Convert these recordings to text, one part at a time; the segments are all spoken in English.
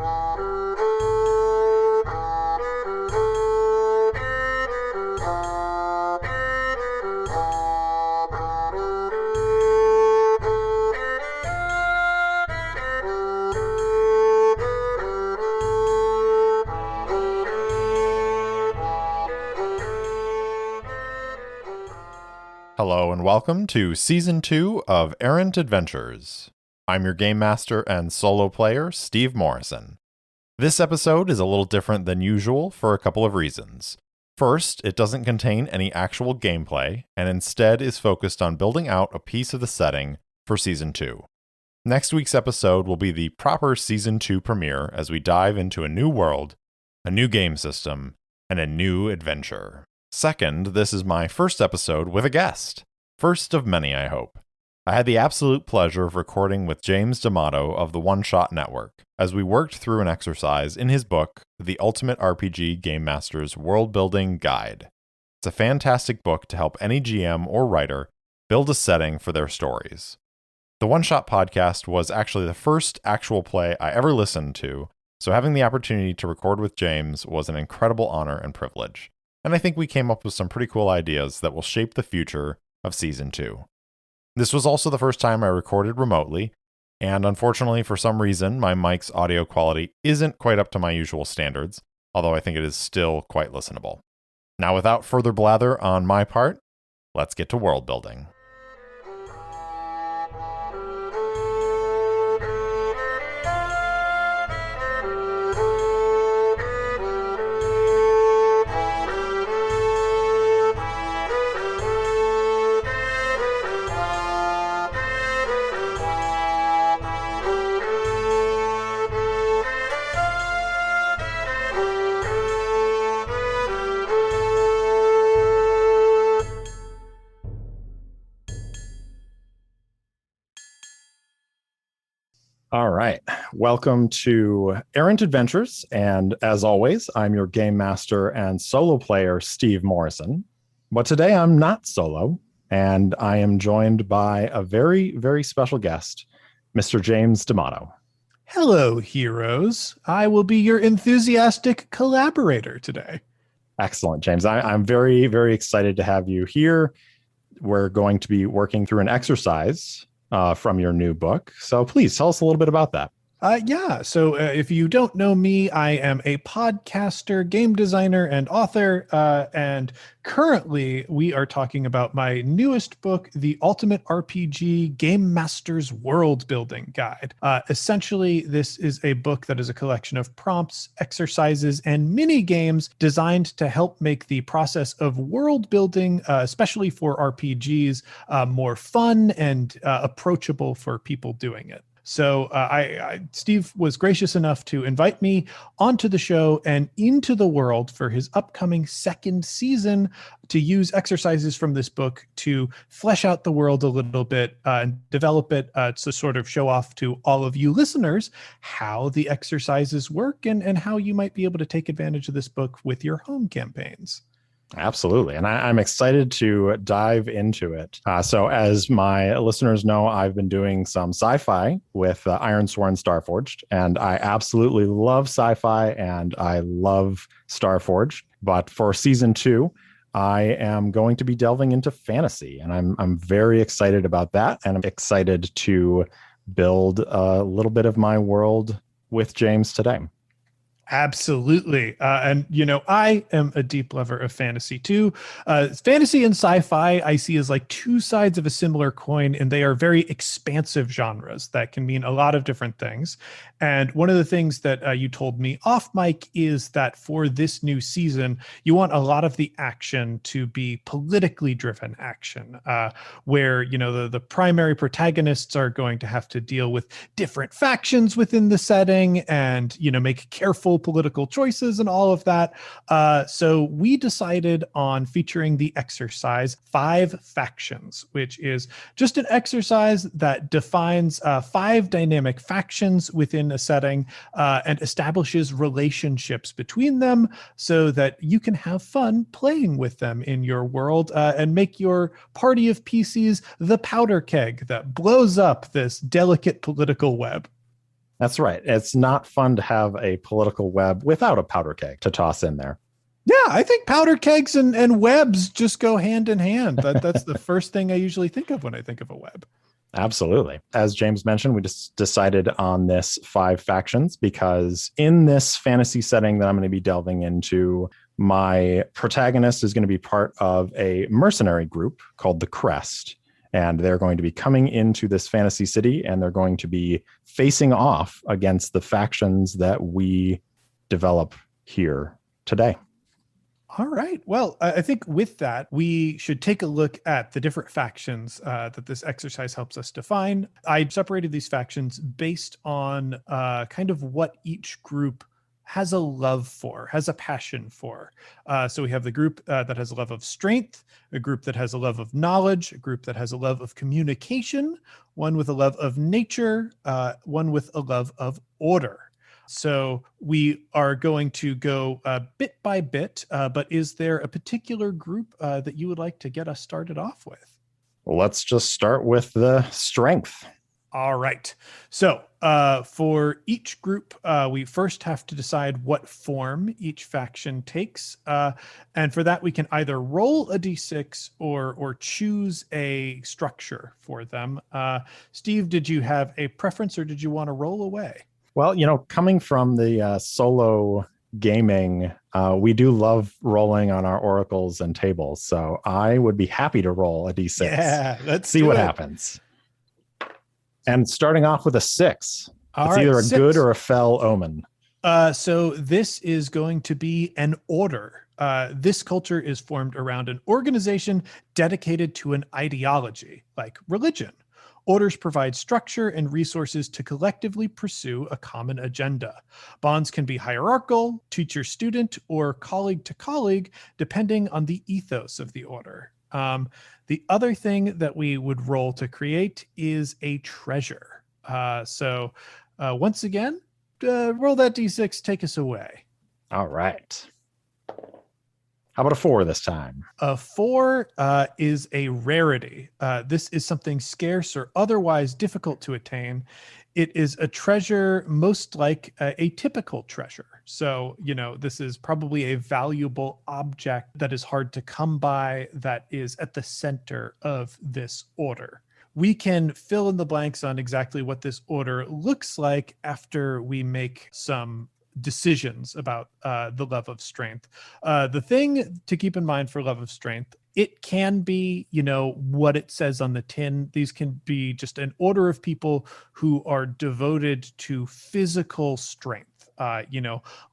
Hello and welcome to Season 2 of Errant Adventures. I'm your Game Master and solo player, Steve Morrison. This episode is a little different than usual for a couple of reasons. First, it doesn't contain any actual gameplay, and instead is focused on building out a piece of the setting for Season 2. Next week's episode will be the proper Season 2 premiere as we dive into a new world, a new game system, and a new adventure. Second, this is my first episode with a guest. First of many, I hope. I had the absolute pleasure of recording with James D'Amato of the One Shot Network as we worked through an exercise in his book, The Ultimate RPG Game Master's Worldbuilding Guide. It's a fantastic book to help any GM or writer build a setting for their stories. The One Shot podcast was actually the first actual play I ever listened to, so having the opportunity to record with James was an incredible honor and privilege. And I think we came up with some pretty cool ideas that will shape the future of Season 2. This was also the first time I recorded remotely, and unfortunately for some reason my mic's audio quality isn't quite up to my usual standards, although I think it is still quite listenable. Now without further blather on my part, let's get to world building. All right. Welcome to Errant Adventures. And as always, I'm your game master and solo player, Steve Morrison. But today I'm not solo, and I am joined by a very, very special guest, Mr. James D'Amato. Hello, heroes. I will be your enthusiastic collaborator today. Excellent, James. I'm very, very excited to have you here. We're going to be working through an exercise from your new book. So please tell us a little bit about that. So if you don't know me, I am a podcaster, game designer, and author. And currently, we are talking about my newest book, The Ultimate RPG Game Master's Worldbuilding Guide. Essentially, this is a book that is a collection of prompts, exercises, and mini games designed to help make the process of world building, especially for RPGs, more fun and approachable for people doing it. So Steve was gracious enough to invite me onto the show and into the world for his upcoming second season to use exercises from this book to flesh out the world a little bit and develop it to sort of show off to all of you listeners how the exercises work and how you might be able to take advantage of this book with your home campaigns. Absolutely. And I'm excited to dive into it. So as my listeners know, I've been doing some sci-fi with Ironsworn Starforged, and I absolutely love sci-fi and I love Starforged. But for Season 2, I am going to be delving into fantasy, and I'm very excited about that. And I'm excited to build a little bit of my world with James today. Absolutely. And, I am a deep lover of fantasy too. Fantasy and sci-fi I see as like two sides of a similar coin, and they are very expansive genres that can mean a lot of different things. And one of the things that you told me off mic is that for this new season, you want a lot of the action to be politically driven action, where, the primary protagonists are going to have to deal with different factions within the setting and, make careful political choices and all of that. So we decided on featuring the exercise 5 Factions, which is just an exercise that defines 5 dynamic factions within a setting and establishes relationships between them so that you can have fun playing with them in your world and make your party of PCs the powder keg that blows up this delicate political web. That's right. It's not fun to have a political web without a powder keg to toss in there. Yeah, I think powder kegs and webs just go hand in hand. That's the first thing I usually think of when I think of a web. Absolutely. As James mentioned, we just decided on this 5 factions because in this fantasy setting that I'm going to be delving into, my protagonist is going to be part of a mercenary group called the Crest. And they're going to be coming into this fantasy city and they're going to be facing off against the factions that we develop here today. All right. Well, I think with that, we should take a look at the different factions that this exercise helps us define. I separated these factions based on kind of what each group has a love for, has a passion for. So we have the group that has a love of strength, a group that has a love of knowledge, a group that has a love of communication, one with a love of nature, one with a love of order. So we are going to go bit by bit, but is there a particular group that you would like to get us started off with? Well, let's just start with the strength. All right. So for each group, we first have to decide what form each faction takes. And for that, we can either roll a d6 or choose a structure for them. Steve, did you have a preference or did you want to roll away? Well, coming from the solo gaming, we do love rolling on our oracles and tables. So I would be happy to roll a d6. Yeah, let's see what happens. And starting off with a 6. It's either a 6. Good or a fell omen. So this is going to be an order. This culture is formed around an organization dedicated to an ideology, like religion. Orders provide structure and resources to collectively pursue a common agenda. Bonds can be hierarchical, teacher-student, or colleague-to-colleague, depending on the ethos of the order. The other thing that we would roll to create is a treasure. So once again, roll that d6, take us away. All right. How about a 4 this time? A 4 is a rarity. This is something scarce or otherwise difficult to attain. It is a treasure most like a typical treasure. So, this is probably a valuable object that is hard to come by, that is at the center of this order. We can fill in the blanks on exactly what this order looks like after we make some decisions about the love of strength. The thing to keep in mind for love of strength, it can be, what it says on the tin. These can be just an order of people who are devoted to physical strength.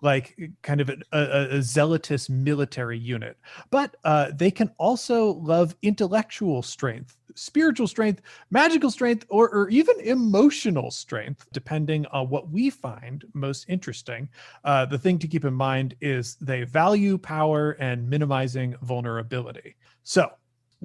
Like kind of a zealotous military unit. But they can also love intellectual strength, spiritual strength, magical strength, or even emotional strength, depending on what we find most interesting. The thing to keep in mind is they value power and minimizing vulnerability. So,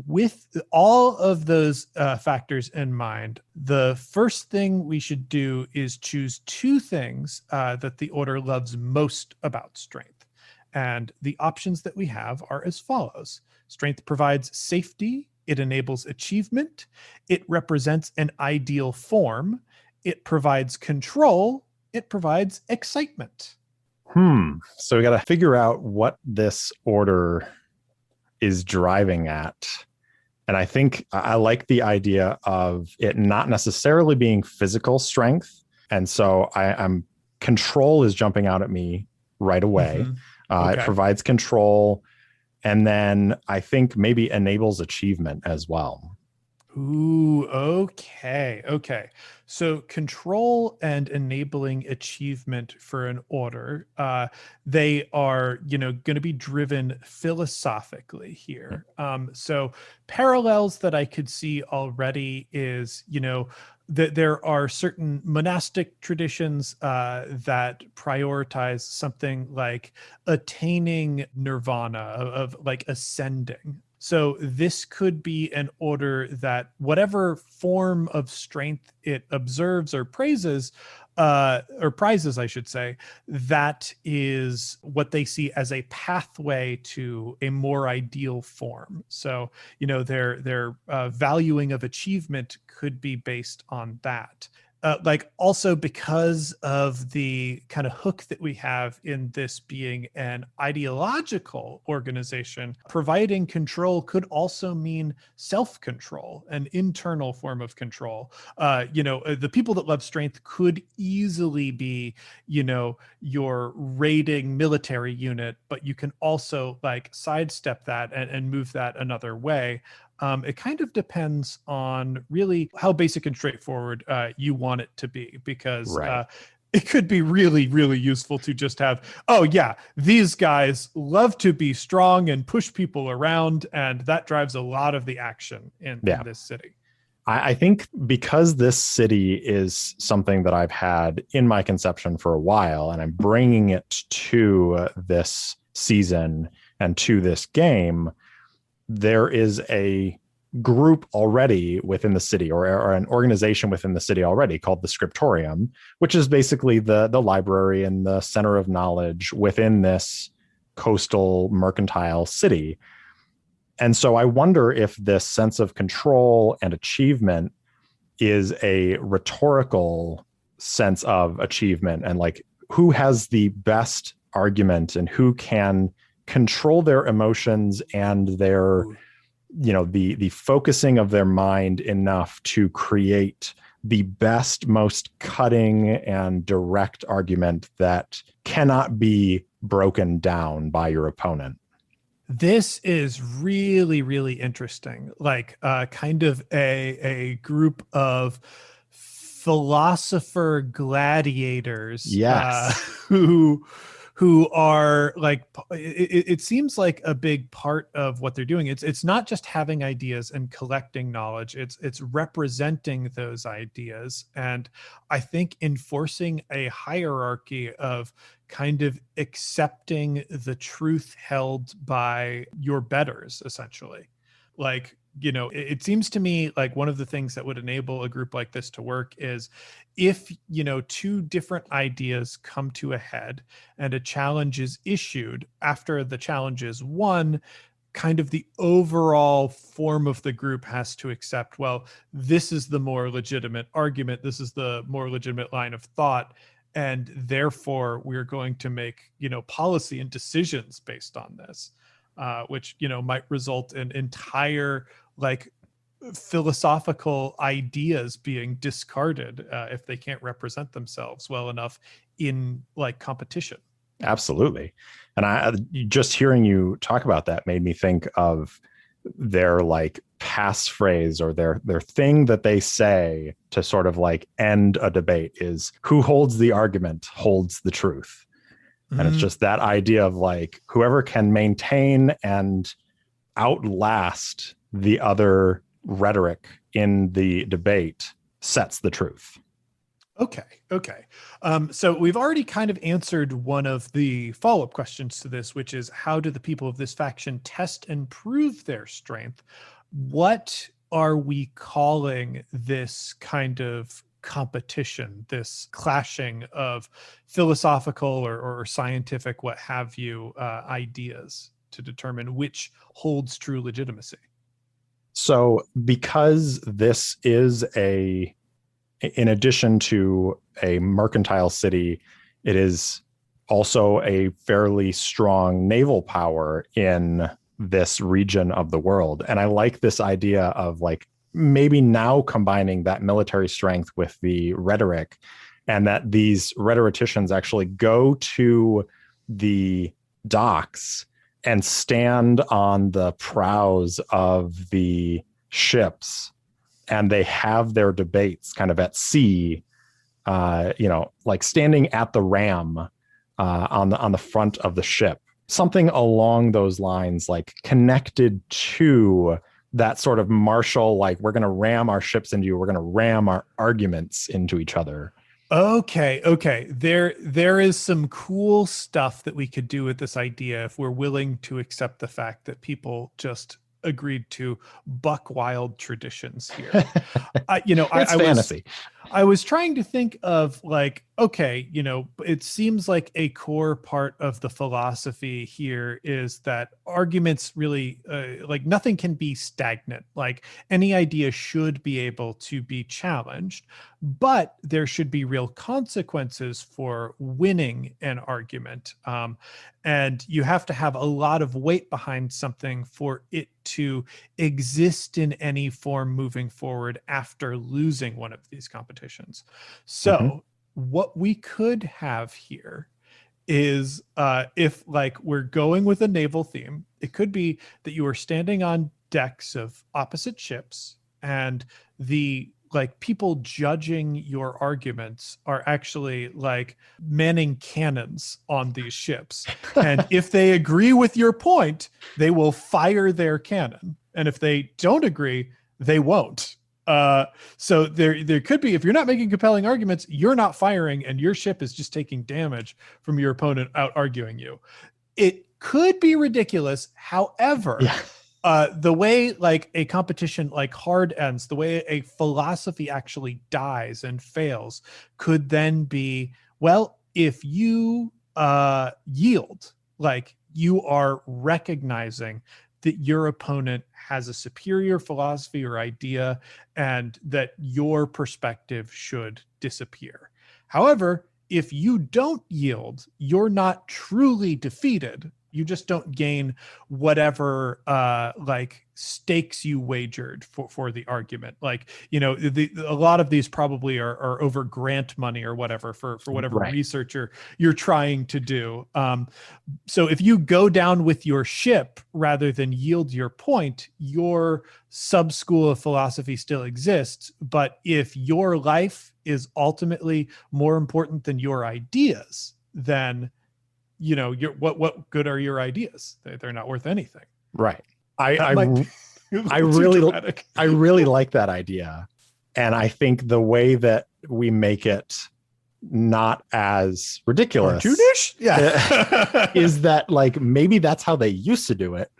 with all of those factors in mind, the first thing we should do is choose 2 things that the order loves most about strength. And the options that we have are as follows. Strength provides safety. It enables achievement. It represents an ideal form. It provides control. It provides excitement. So we got to figure out what this order is driving at. And I think I like the idea of it not necessarily being physical strength. And so I'm control is jumping out at me right away. Okay. It provides control. And then I think maybe enables achievement as well. Ooh, okay. So control and enabling achievement for an order, they are, going to be driven philosophically here. So parallels that I could see already is, that there are certain monastic traditions that prioritize something like attaining nirvana, of like ascending. So this could be an order that whatever form of strength it observes or praises, or prizes, I should say, that is what they see as a pathway to a more ideal form. So, their valuing of achievement could be based on that. like also because of the kind of hook that we have in this being an ideological organization, providing control could also mean self-control, an internal form of control. The people that love strength could easily be, your raiding military unit, but you can also like sidestep that and move that another way. It kind of depends on really how basic and straightforward you want it to be, because Right. it could be really, really useful to just have, oh yeah, these guys love to be strong and push people around, and that drives a lot of the action in Yeah. this city. I think because this city is something that I've had in my conception for a while, and I'm bringing it to this season and to this game, there is a group already within the city, or an organization within the city already, called the Scriptorium, which is basically the library and the center of knowledge within this coastal mercantile city. And so I wonder if this sense of control and achievement is a rhetorical sense of achievement, and like who has the best argument and who can control their emotions and their, the focusing of their mind enough to create the best, most cutting and direct argument that cannot be broken down by your opponent. This is really, really interesting. Like kind of a group of philosopher gladiators Yes. who are like, it seems like a big part of what they're doing. It's not just having ideas and collecting knowledge. It's representing those ideas, and I think enforcing a hierarchy of kind of accepting the truth held by your betters, essentially. Like, it seems to me like one of the things that would enable a group like this to work is if, two different ideas come to a head and a challenge is issued. After the challenge is won, kind of the overall form of the group has to accept, well, this is the more legitimate argument, this is the more legitimate line of thought, and therefore we're going to make, policy and decisions based on this, which, might result in entire like philosophical ideas being discarded if they can't represent themselves well enough in like competition. Absolutely. And I just hearing you talk about that made me think of their like passphrase, or their thing that they say to sort of like end a debate is, who holds the argument holds the truth. And it's just that idea of like whoever can maintain and outlast the other rhetoric in the debate sets the truth. Okay. So we've already kind of answered one of the follow-up questions to this, which is, how do the people of this faction test and prove their strength? What are we calling this kind of competition, this clashing of philosophical or scientific, what have you, ideas to determine which holds true legitimacy? So because this is in addition to a mercantile city, it is also a fairly strong naval power in this region of the world. And I like this idea of like maybe now combining that military strength with the rhetoric, and that these rhetoricians actually go to the docks and stand on the prows of the ships, and they have their debates kind of at sea, like standing at the ram on the front of the ship, something along those lines, like connected to that sort of martial, like we're going to ram our ships into you, we're going to ram our arguments into each other. Okay. There is some cool stuff that we could do with this idea if we're willing to accept the fact that people just agreed to buck wild traditions here. It's fantasy. I was trying to think of like, okay, it seems like a core part of the philosophy here is that arguments really, like nothing can be stagnant. Like any idea should be able to be challenged, but there should be real consequences for winning an argument. And you have to have a lot of weight behind something for it to exist in any form moving forward after losing one of these competitions. So what we could have here is if like we're going with a naval theme, it could be that you are standing on decks of opposite ships and the like people judging your arguments are actually like manning cannons on these ships. And if they agree with your point, they will fire their cannon. And if they don't agree, they won't. So there could be, if you're not making compelling arguments, you're not firing and your ship is just taking damage from your opponent out arguing you. It could be ridiculous. However, the way like a competition like hard ends, the way a philosophy actually dies and fails could then be, well, if you yield, like you are recognizing that your opponent has a superior philosophy or idea and that your perspective should disappear. However, if you don't yield, you're not truly defeated. You just don't gain whatever like stakes you wagered for the argument. Like, a lot of these probably are over grant money or whatever for whatever research you're trying to do. So if you go down with your ship rather than yield your point, your sub school of philosophy still exists. But if your life is ultimately more important than your ideas, then what good are your ideas? They're not worth anything. Right. I really like that idea. And I think the way that we make it not as ridiculous is that like maybe that's how they used to do it.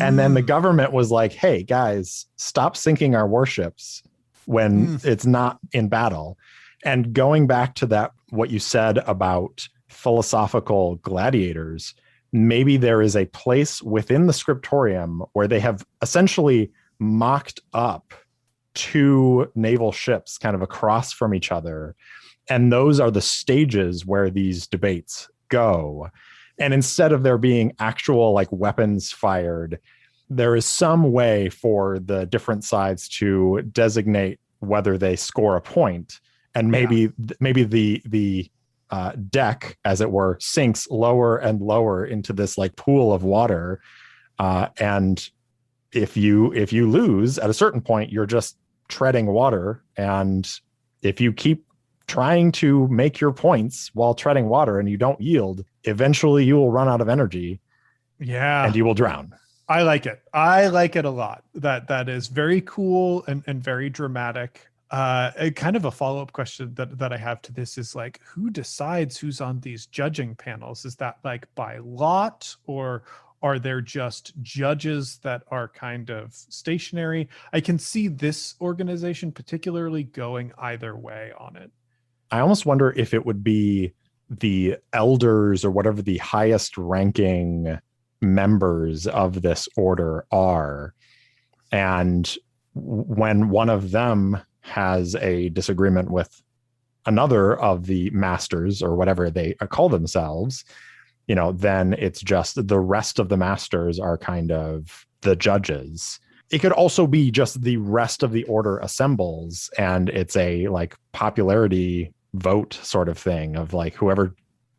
And then the government was like, hey guys, stop sinking our warships when it's not in battle. And going back to that, what you said about philosophical gladiators, maybe there is a place within the scriptorium where they have essentially mocked up two naval ships kind of across from each other. And those are the stages where these debates go. And instead of there being actual like weapons fired, there is some way for the different sides to designate whether they score a point. And maybe the deck, as it were, sinks lower and lower into this like pool of water. And if you lose at a certain point, you're just treading water. And if you keep trying to make your points while treading water and you don't yield, eventually you will run out of energy. Yeah. And you will drown. I like it. I like it a lot. That is very cool and very dramatic. Kind of a follow-up question that I have to this is like, who decides who's on these judging panels? Is that like by lot, or are there just judges that are kind of stationary? I can see this organization particularly going either way on it. I almost wonder if it would be the elders or whatever the highest ranking members of this order are. And when one of them has a disagreement with another of the masters or whatever they call themselves, then it's just the rest of the masters are kind of the judges. It could also be just the rest of the order assembles and it's a like popularity vote sort of thing of like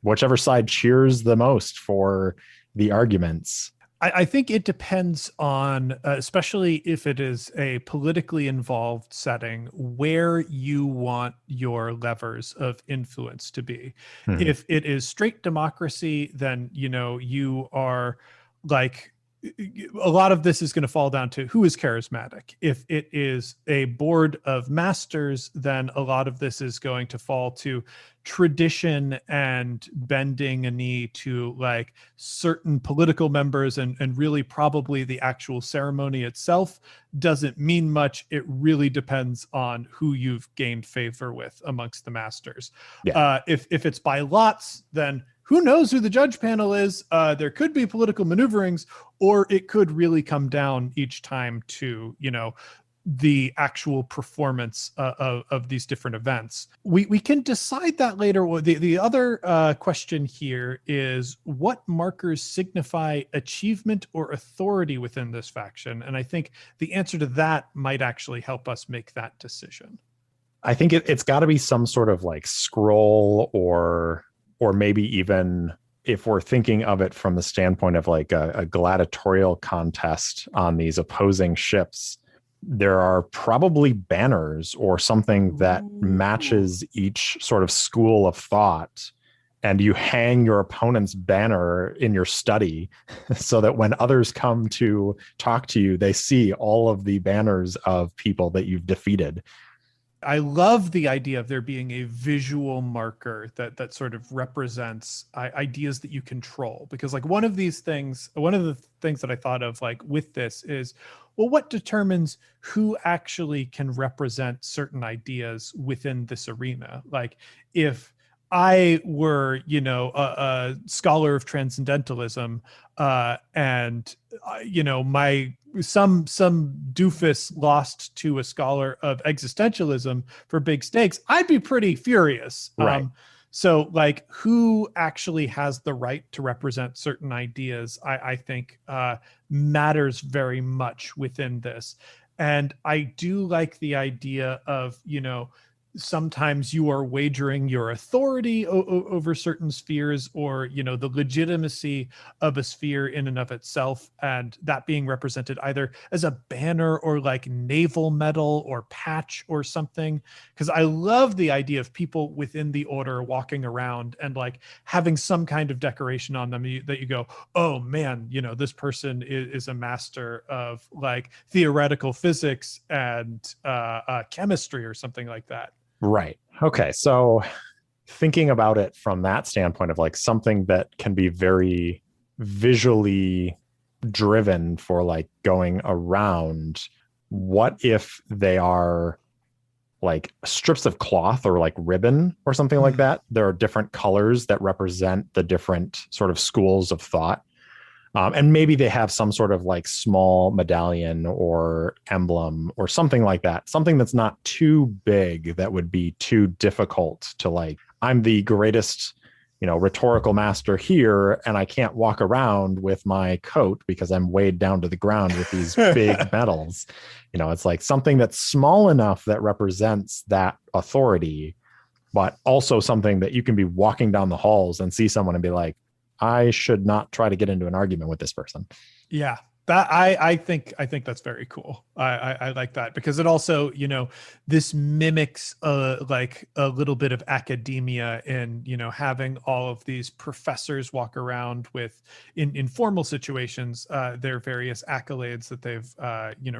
whichever side cheers the most for the arguments. I think it depends on, especially if it is a politically involved setting, where you want your levers of influence to be. If it is straight democracy, then, you are like a lot of this is going to fall down to who is charismatic. If it is a board of masters, then a lot of this is going to fall to tradition and bending a knee to like certain political members, and really probably the actual ceremony itself doesn't mean much. It really depends on who you've gained favor with amongst the masters. Yeah. If it's by lots, then who knows who the judge panel is? There could be political maneuverings, or it could really come down each time to, the actual performance of these different events. We can decide that later. The other question here is, what markers signify achievement or authority within this faction? And I think the answer to that might actually help us make that decision. I think it's got to be some sort of like scroll, or maybe even if we're thinking of it from the standpoint of like a gladiatorial contest on these opposing ships, there are probably banners or something that matches each sort of school of thought. And you hang your opponent's banner in your study so that when others come to talk to you, they see all of the banners of people that you've defeated. I love the idea of there being a visual marker that sort of represents ideas that you control, because like one of the things that I thought of like with this is, well, what determines who actually can represent certain ideas within this arena? Like if I were, a scholar of transcendentalism, and some doofus lost to a scholar of existentialism for big stakes, I'd be pretty furious. Right. So like who actually has the right to represent certain ideas, I think matters very much within this. And I do like the idea of, sometimes you are wagering your authority over certain spheres, or the legitimacy of a sphere in and of itself, and that being represented either as a banner or like naval medal or patch or something. Because I love the idea of people within the order walking around and like having some kind of decoration on them that you go, oh man, this person is a master of like theoretical physics and chemistry or something like that. Right. Okay. So thinking about it from that standpoint of like something that can be very visually driven for like going around, what if they are like strips of cloth or like ribbon or something like that? There are different colors that represent the different sort of schools of thought. And maybe they have some sort of like small medallion or emblem or something like that. Something that's not too big that would be too difficult to like, I'm the greatest, rhetorical master here, and I can't walk around with my coat because I'm weighed down to the ground with these big medals. It's like something that's small enough that represents that authority, but also something that you can be walking down the halls and see someone and be like, I should not try to get into an argument with this person. Yeah, that I think that's very cool. I like that, because it also, this mimics like a little bit of academia in, having all of these professors walk around with in formal situations, their various accolades that they've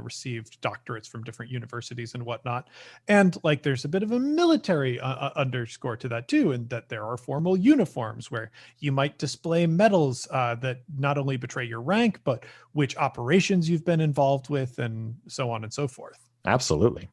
received, doctorates from different universities and whatnot. And like there's a bit of a military underscore to that too, and that there are formal uniforms where you might display medals that not only betray your rank, but which operations you've been involved with, and so on and so forth. Absolutely.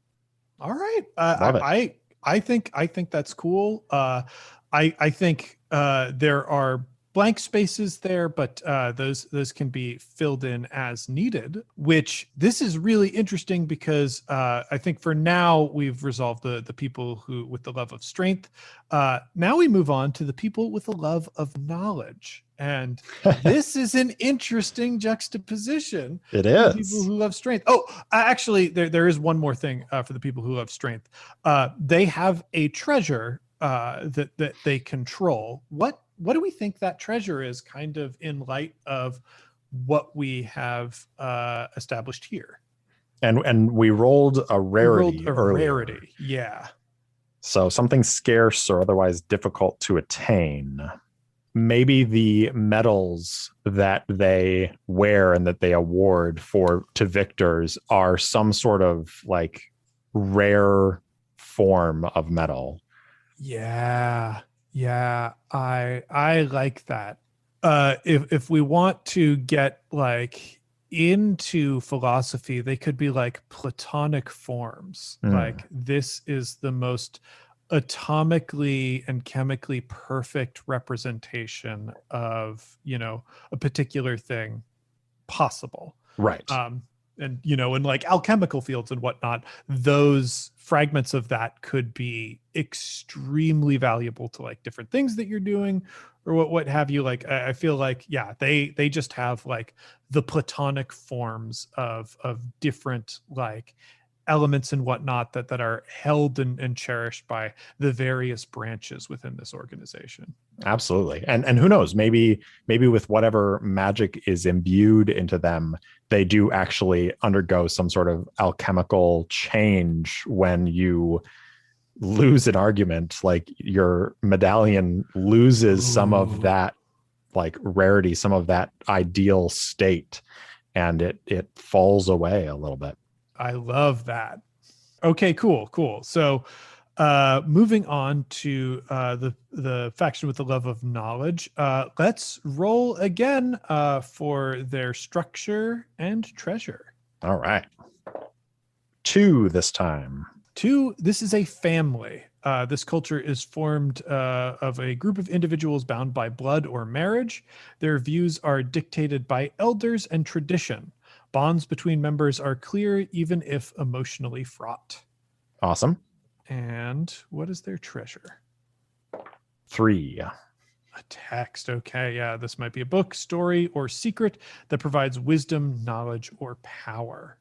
All right. Love it. I think that's cool. I think there are blank spaces there, but those can be filled in as needed, which this is really interesting because I think for now we've resolved the people who with the love of strength. Now we move on to the people with the love of knowledge. And this is an interesting juxtaposition. It is. People who love strength. Oh, actually, there is one more thing for the people who love strength. They have a treasure that they control. What do we think that treasure is, kind of in light of what we have established here? And we rolled a rarity earlier. Rarity, yeah. So something scarce or otherwise difficult to attain. maybe the medals that they wear and that they award to victors are some sort of like rare form of medal. Yeah. Yeah. I like that. If we want to get like into philosophy, they could be like Platonic forms. Like this is the most atomically and chemically perfect representation of, a particular thing possible. Right. And in like alchemical fields and whatnot, those fragments of that could be extremely valuable to like different things that you're doing or what have you. Like I feel like, yeah, they just have like the Platonic forms of different like elements and whatnot that are held and cherished by the various branches within this organization. Absolutely. And who knows, maybe with whatever magic is imbued into them, they do actually undergo some sort of alchemical change when you lose an argument. Like your medallion loses some of that like rarity, some of that ideal state, and it falls away a little bit. I love that. Okay, cool. So moving on to the faction with the love of knowledge. Let's roll again for their structure and treasure. All right. 2 this time. 2, this is a family. This culture is formed of a group of individuals bound by blood or marriage. Their views are dictated by elders and tradition. Bonds between members are clear, even if emotionally fraught. Awesome. And what is their treasure? 3. A text. Okay, yeah, this might be a book, story, or secret that provides wisdom, knowledge, or power.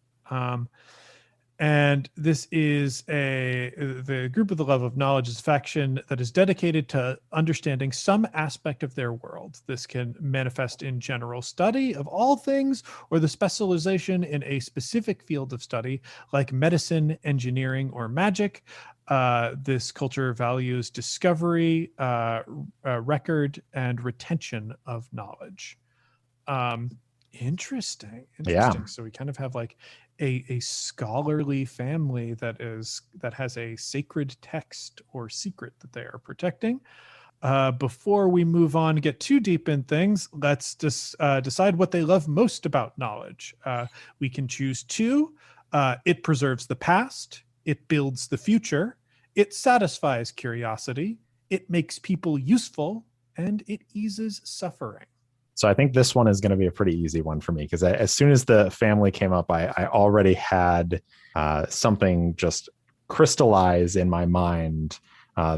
And this is the group of the love of knowledge is a faction that is dedicated to understanding some aspect of their world. This can manifest in general study of all things or the specialization in a specific field of study like medicine, engineering, or magic. This culture values discovery, record, and retention of knowledge. Interesting. Yeah. So we kind of have like a scholarly family that has a sacred text or secret that they are protecting. Before we move on and get too deep in things, let's just decide what they love most about knowledge. We can choose 2. It preserves the past. It builds the future. It satisfies curiosity. It makes people useful, and it eases suffering. So I think this one is going to be a pretty easy one for me because as soon as the family came up, I already had something just crystallize in my mind.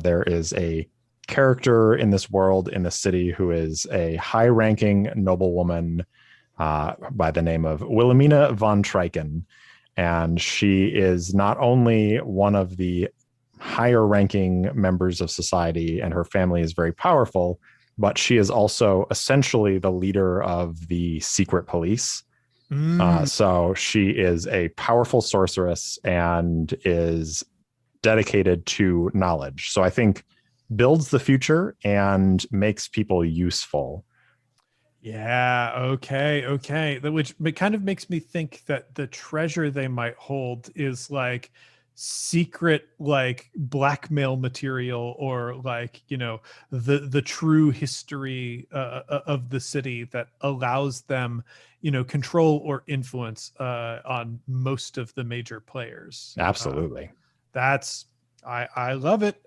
There is a character in this world, in the city, who is a high-ranking noblewoman by the name of Wilhelmina von Tryken. And she is not only one of the higher-ranking members of society, and her family is very powerful, but she is also essentially the leader of the secret police. So she is a powerful sorceress and is dedicated to knowledge. So I think builds the future and makes people useful. Yeah. Okay. Which kind of makes me think that the treasure they might hold is like secret, like blackmail material, or like the true history of the city that allows them control or influence on most of the major players. Absolutely. I love it.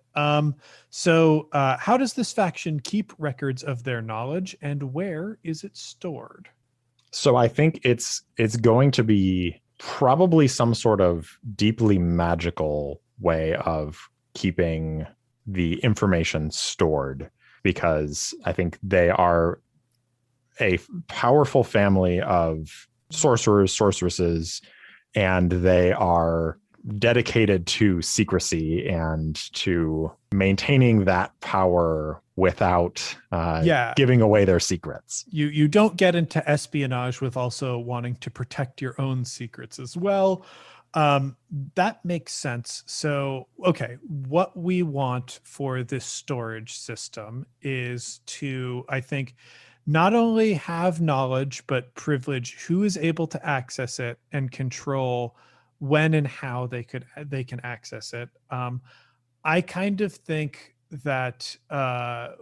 So how does this faction keep records of their knowledge, and where is it stored? So I think it's going to be probably some sort of deeply magical way of keeping the information stored, because I think they are a powerful family of sorcerers, sorceresses, and they are dedicated to secrecy and to maintaining that power without giving away their secrets. You don't get into espionage with also wanting to protect your own secrets as well. That makes sense. So, okay, what we want for this storage system is to, I think, not only have knowledge, but privilege who is able to access it and control when and how they can access it. I kind of think that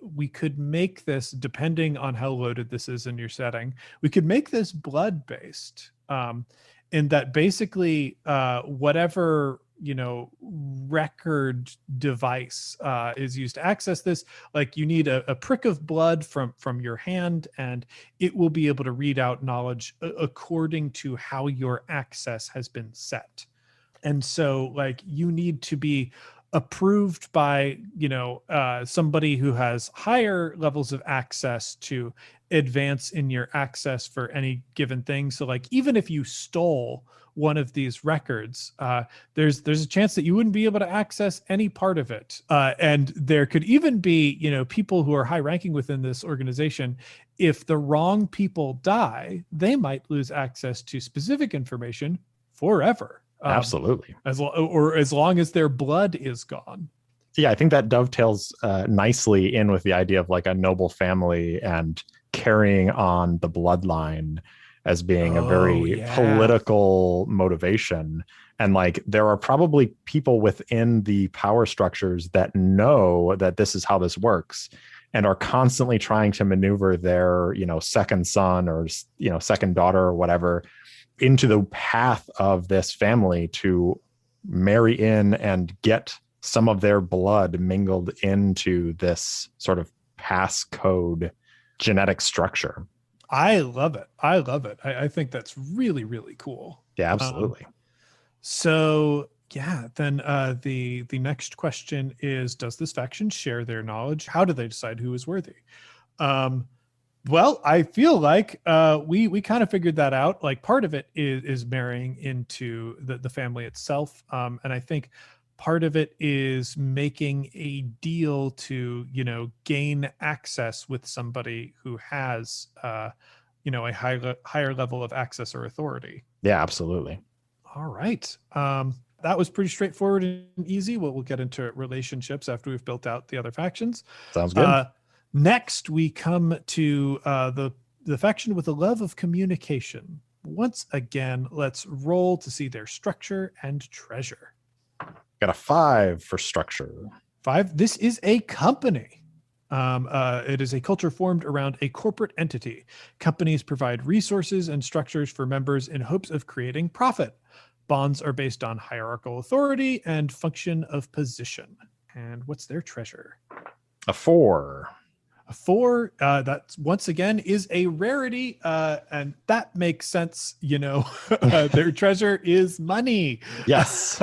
we could make this, depending on how loaded this is in your setting, we could make this blood based. In that basically whatever record device is used to access this, like you need a prick of blood from your hand, and it will be able to read out knowledge according to how your access has been set. And so like you need to be approved by somebody who has higher levels of access to advance in your access for any given thing. So like even if you stole one of these records, there's a chance that you wouldn't be able to access any part of it. And there could even be people who are high ranking within this organization. If the wrong people die, they might lose access to specific information forever. Absolutely. As long as their blood is gone. Yeah, I think that dovetails nicely in with the idea of like a noble family and carrying on the bloodline as being a very political motivation. And like there are probably people within the power structures that know that this is how this works and are constantly trying to maneuver their second son or second daughter or whatever into the path of this family to marry in and get some of their blood mingled into this sort of passcode genetic structure. I love it. I think that's really, really cool. Yeah, absolutely. So yeah, then the next question is, does this faction share their knowledge? How do they decide who is worthy? Well, I feel like we kind of figured that out. Like part of it is marrying into the family itself. And I think part of it is making a deal to, gain access with somebody who has, a higher level of access or authority. Yeah, absolutely. All right. That was pretty straightforward and easy. We'll get into relationships after we've built out the other factions. Sounds good. Next, we come to the faction with a love of communication. Once again, let's roll to see their structure and treasure. Got a 5 for structure. 5. This is a company. It is a culture formed around a corporate entity. Companies provide resources and structures for members in hopes of creating profit. Bonds are based on hierarchical authority and function of position. And what's their treasure? A 4. A 4, that once again is a rarity, and that makes sense. Their treasure is money. Yes.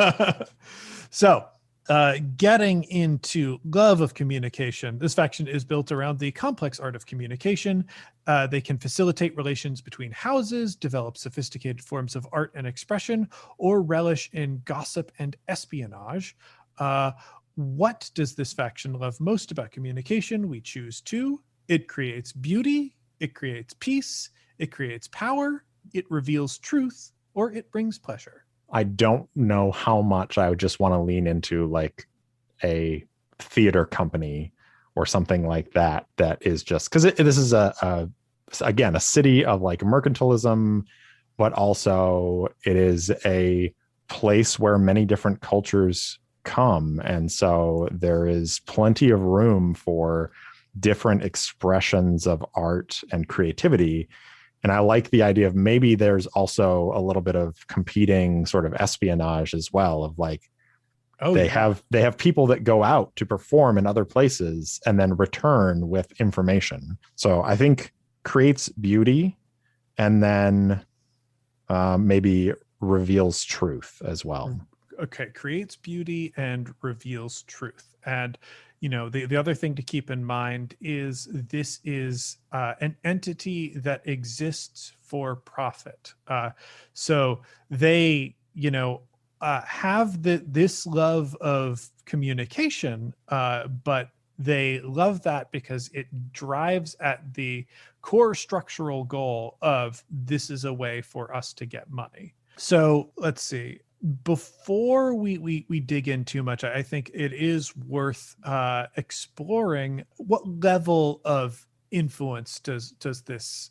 So getting into love of communication, this faction is built around the complex art of communication. They can facilitate relations between houses, develop sophisticated forms of art and expression, or relish in gossip and espionage. What does this faction love most about communication? We choose 2. It creates beauty, it creates peace, it creates power, it reveals truth, or it brings pleasure. I don't know how much I would just want to lean into like a theater company or something like that. That is just because this is again, a city of like mercantilism, but also it is a place where many different cultures come. And so there is plenty of room for different expressions of art and creativity. And I like the idea of maybe there's also a little bit of competing sort of espionage as well, of like, they have people that go out to perform in other places and then return with information. So I think creates beauty and then maybe reveals truth as well. Okay, creates beauty and reveals truth. And the other thing to keep in mind is this is an entity that exists for profit. So they have this love of communication, but they love that because it drives at the core structural goal of this is a way for us to get money. So let's see. before we dig in too much, I think it is worth exploring what level of influence does this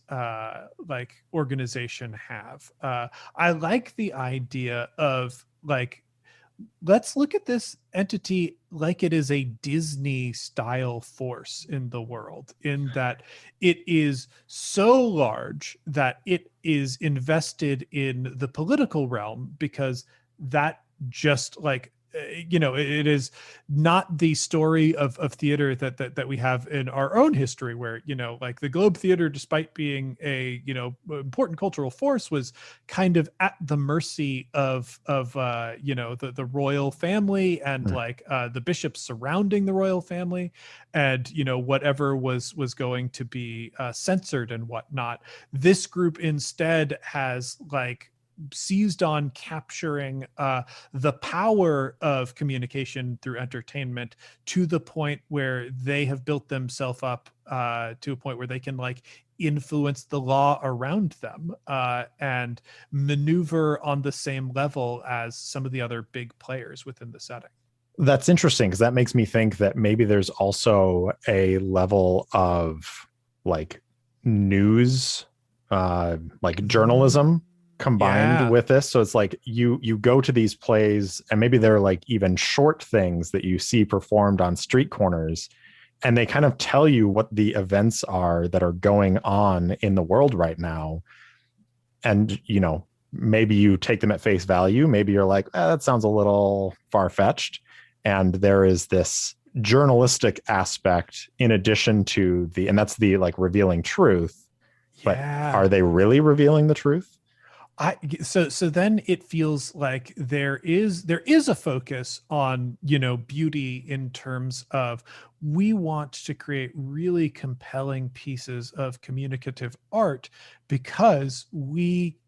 like organization have. I like the idea of like, let's look at this entity like it is a Disney style force in the world, in that it is so large that it is invested in the political realm, because that just like, it is not the story of theater that we have in our own history, where, like the Globe Theater, despite being a, important cultural force, was kind of at the mercy of the royal family and like the bishops surrounding the royal family, and whatever was going to be censored and whatnot. This group instead has like seized on capturing the power of communication through entertainment, to the point where they have built themselves up to a point where they can like influence the law around them and maneuver on the same level as some of the other big players within the setting. That's interesting, because that makes me think that maybe there's also a level of like news, like journalism combined with this. So it's like you go to these plays, and maybe they're like even short things that you see performed on street corners, and they kind of tell you what the events are that are going on in the world right now. And maybe you take them at face value, maybe you're like, that sounds a little far-fetched, and there is this journalistic aspect in addition to and that's the like revealing truth. But are they really revealing the truth? So then it feels like there is a focus on, beauty, in terms of, we want to create really compelling pieces of communicative art, because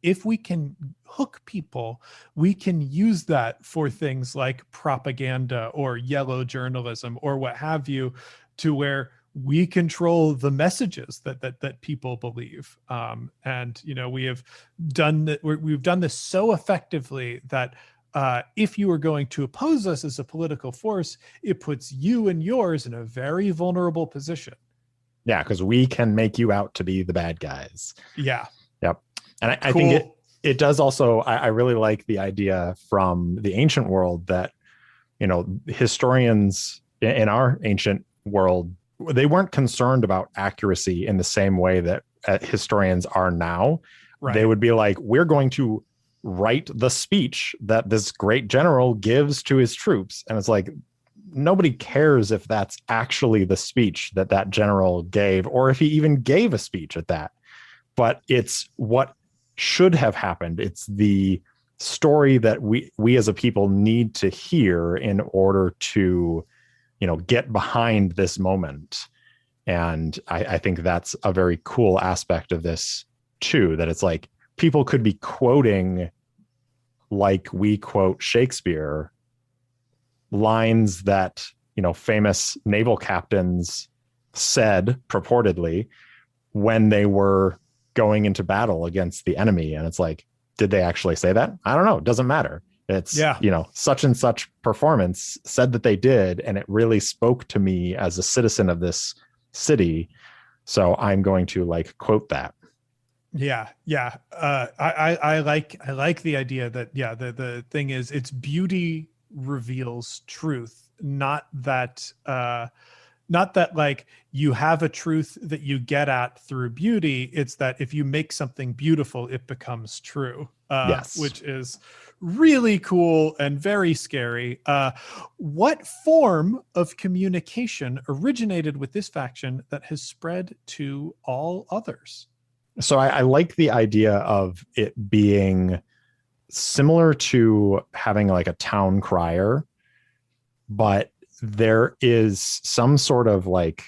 if we can hook people, we can use that for things like propaganda or yellow journalism or what have you, to where we control the messages that people believe. And we have done that. We've done this so effectively that if you are going to oppose us as a political force, it puts you and yours in a very vulnerable position. Yeah, because we can make you out to be the bad guys. Yeah. Yep. And I think it does also, I really like the idea from the ancient world that, historians in our ancient world, they weren't concerned about accuracy in the same way that historians are now. Right. They would be like, we're going to write the speech that this great general gives to his troops. And it's like, nobody cares if that's actually the speech that general gave, or if he even gave a speech at that. But it's what should have happened. It's the story that we as a people need to hear in order to get behind this moment. And I think that's a very cool aspect of this too, that it's like people could be quoting, like we quote Shakespeare, lines that, famous naval captains said purportedly when they were going into battle against the enemy. And it's like, did they actually say that? I don't know. It doesn't matter. It's, such and such performance said that they did, and it really spoke to me as a citizen of this city. So I'm going to like quote that. Yeah. I like the idea that, the thing is, it's beauty reveals truth, not that like you have a truth that you get at through beauty. It's that if you make something beautiful, it becomes true. Yes. Which is really cool and very scary. What form of communication originated with this faction that has spread to all others? So I like the idea of it being similar to having like a town crier, but there is some sort of like,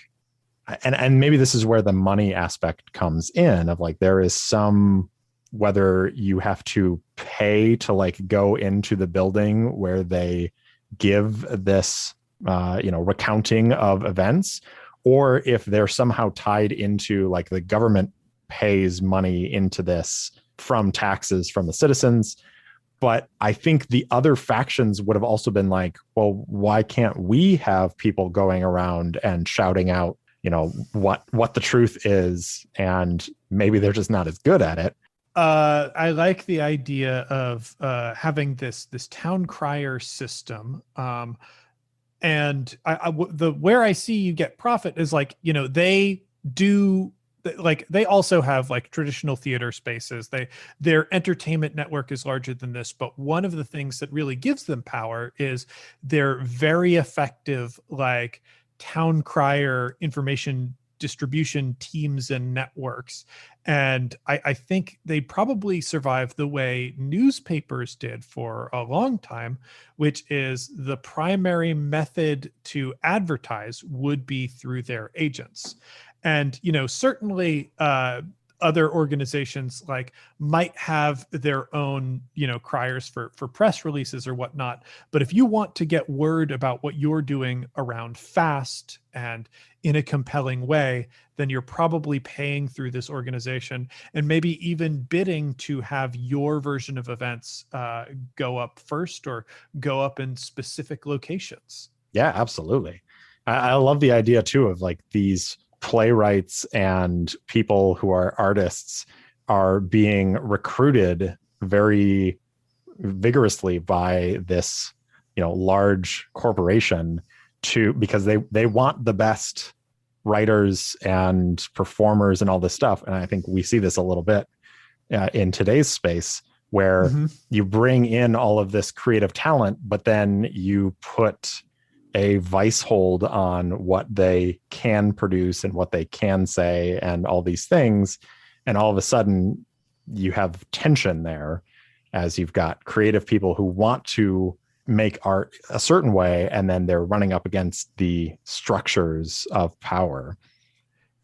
and maybe this is where the money aspect comes in, of like, there is some, whether you have to pay to like go into the building where they give this, recounting of events, or if they're somehow tied into like the government pays money into this from taxes from the citizens. But I think the other factions would have also been like, well, why can't we have people going around and shouting out, what the truth is? And maybe they're just not as good at it. I like the idea of having this town crier system. And where I see you get profit is like, they do, like, they also have like traditional theater spaces. Their entertainment network is larger than this, but one of the things that really gives them power is their very effective like town crier information distribution teams and networks. And I think they probably survived the way newspapers did for a long time, which is the primary method to advertise would be through their agents. And, certainly other organizations like might have their own, criers for press releases or whatnot. But if you want to get word about what you're doing around fast and in a compelling way, then you're probably paying through this organization and maybe even bidding to have your version of events go up first or go up in specific locations. Yeah, absolutely. I love the idea too of like these playwrights and people who are artists are being recruited very vigorously by this, large corporation because they want the best writers and performers and all this stuff. And I think we see this a little bit in today's space where you bring in all of this creative talent, but then you put a vice hold on what they can produce and what they can say and all these things. And all of a sudden you have tension there as you've got creative people who want to make art a certain way, and then they're running up against the structures of power.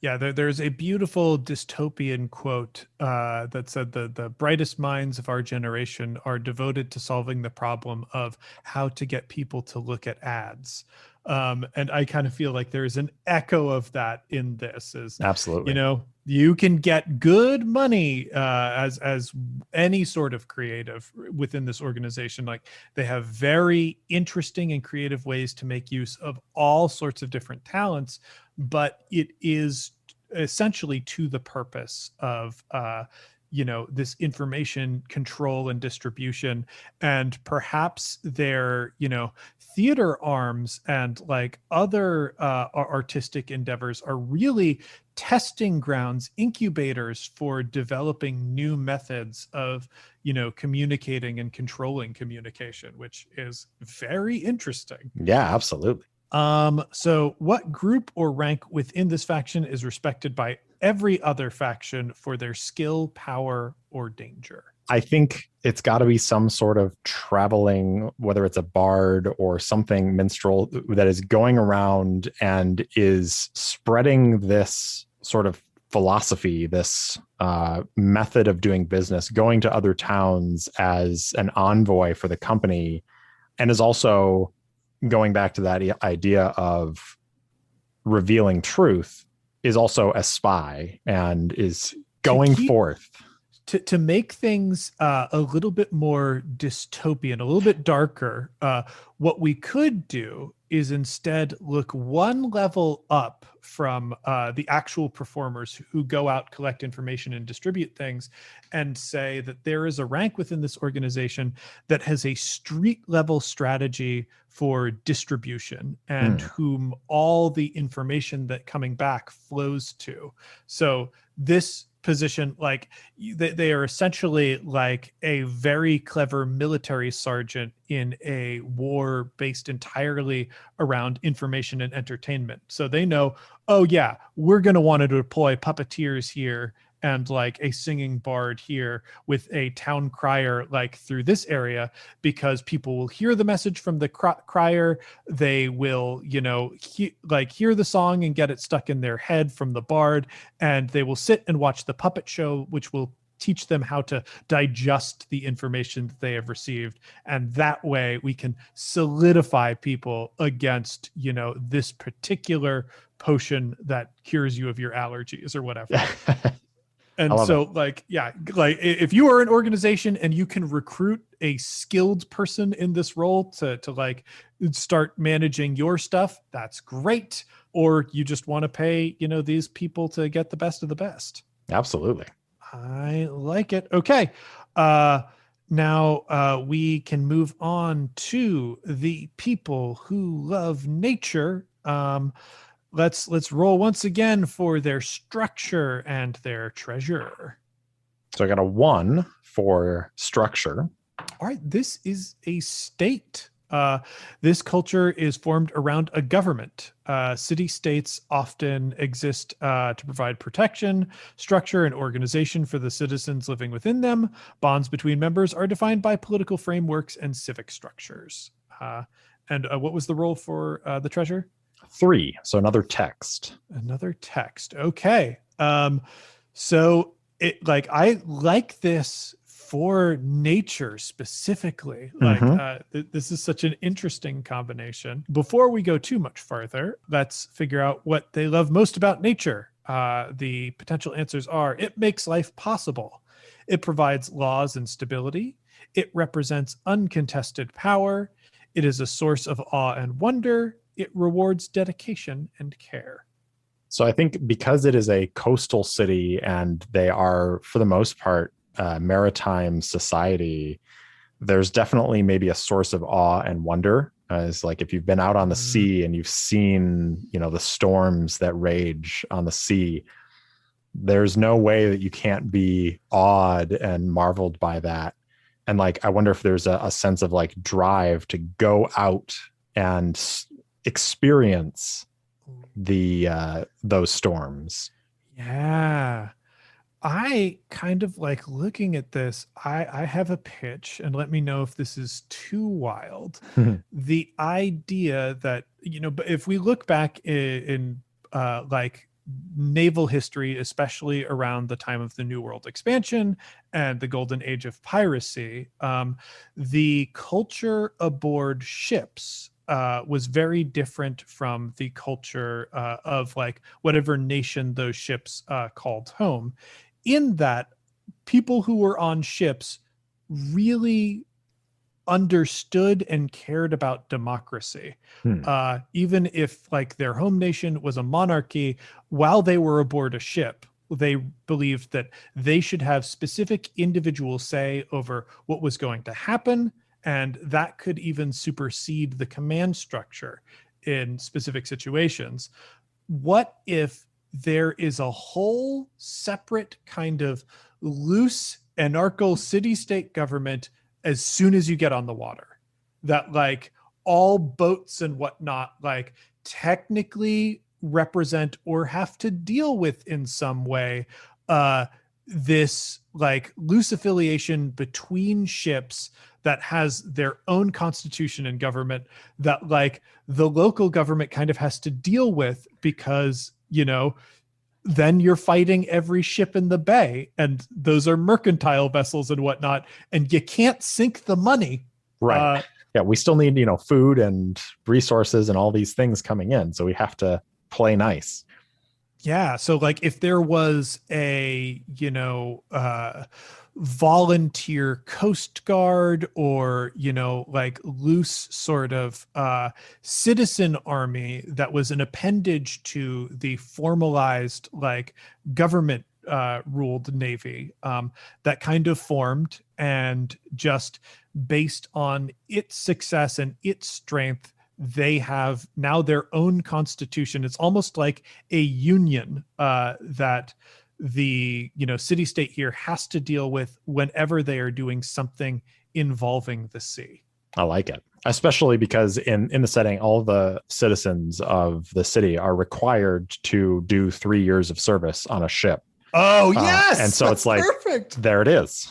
Yeah, there's a beautiful dystopian quote that said the brightest minds of our generation are devoted to solving the problem of how to get people to look at ads. And I kind of feel like there's an echo of that in this. Is absolutely, you can get good money as any sort of creative within this organization. Like they have very interesting and creative ways to make use of all sorts of different talents, but it is essentially to the purpose of this information control and distribution. And perhaps their theater arms and like other artistic endeavors are really testing grounds, incubators for developing new methods of communicating and controlling communication, which is very interesting. Yeah, absolutely. So what group or rank within this faction is respected by every other faction for their skill, power, or danger? I think it's got to be some sort of traveling, whether it's a bard or something minstrel that is going around and is spreading this sort of philosophy, this method of doing business, going to other towns as an envoy for the company, and is also going back to that idea of revealing truth, is also a spy and is going forth. To make things a little bit more dystopian, a little bit darker, what we could do is instead look one level up from the actual performers who go out, collect information, and distribute things, and say that there is a rank within this organization that has a street level strategy for distribution and whom all the information that coming back flows to. So this position, like they are essentially like a very clever military sergeant in a war based entirely around information and entertainment. So they know, oh yeah, we're going to want to deploy puppeteers here and like a singing bard here with a town crier like through this area, because people will hear the message from the crier. They will, hear the song and get it stuck in their head from the bard, and they will sit and watch the puppet show, which will teach them how to digest the information that they have received. And that way we can solidify people against, this particular potion that cures you of your allergies or whatever. And so like if you are an organization and you can recruit a skilled person in this role to like start managing your stuff, that's great. Or you just want to pay, these people to get the best of the best. Absolutely. I like it. Okay. Now we can move on to the people who love nature. Let's roll once again for their structure and their treasure. So I got a 1 for structure. All right, this is a state. This culture is formed around a government. City-states often exist to provide protection, structure, and organization for the citizens living within them. Bonds between members are defined by political frameworks and civic structures. And what was the role for the treasure? 3. So another text. Another text. Okay. So I like this for nature specifically. This is such an interesting combination. Before we go too much farther, let's figure out what they love most about nature. The potential answers are: it makes life possible. It provides laws and stability. It represents uncontested power. It is a source of awe and wonder. It rewards dedication and care. So I think because it is a coastal city and they are, for the most part, maritime society, there's definitely maybe a source of awe and wonder. It's like if you've been out on the sea and you've seen, the storms that rage on the sea, there's no way that you can't be awed and marveled by that. And like, I wonder if there's a sense of like drive to go out and experience those storms. Yeah. I kind of like looking at this. I have a pitch, and let me know if this is too wild. The idea that, but if we look back in like naval history, especially around the time of the New World expansion and the golden age of piracy, the culture aboard ships was very different from the culture of like whatever nation those ships called home, in that people who were on ships really understood and cared about democracy. Even if like their home nation was a monarchy, while they were aboard a ship, they believed that they should have specific individual say over what was going to happen. And that could even supersede the command structure in specific situations. What if there is a whole separate kind of loose anarcho city-state government as soon as you get on the water, that like all boats and whatnot like technically represent or have to deal with in some way this like loose affiliation between ships that has their own constitution and government that like the local government kind of has to deal with, because then you're fighting every ship in the bay, and those are mercantile vessels and whatnot, and you can't sink the money. Right. Yeah, we still need, food and resources and all these things coming in. So we have to play nice. Yeah. So like if there was a, volunteer Coast Guard or, like loose sort of citizen army that was an appendage to the formalized like government ruled Navy that kind of formed, and just based on its success and its strength, they have now their own constitution. It's almost like a union that the city-state here has to deal with whenever they are doing something involving the sea. I like it, especially because in the setting, all the citizens of the city are required to do 3 years of service on a ship. Oh yes, and so it's like perfect. There it is.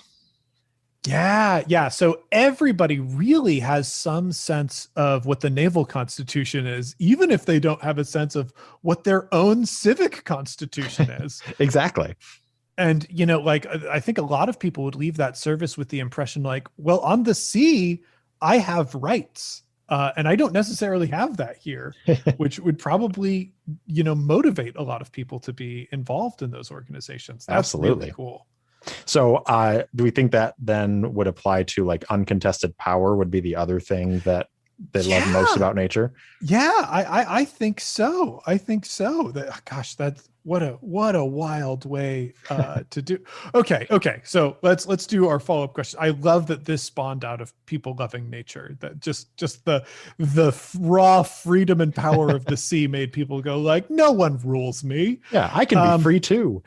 Yeah. So everybody really has some sense of what the naval constitution is, even if they don't have a sense of what their own civic constitution is. Exactly. And, like, I think a lot of people would leave that service with the impression like, well, on the sea, I have rights. And I don't necessarily have that here, which would probably, motivate a lot of people to be involved in those organizations. That's Absolutely really cool. So do we think that then would apply to like uncontested power would be the other thing that they love most about nature? Yeah, I think so. I think so. Gosh, that's what a wild way to do. Okay. So let's do our follow-up question. I love that this spawned out of people loving nature. That just the raw freedom and power of the sea made people go like, no one rules me. Yeah, I can be free too.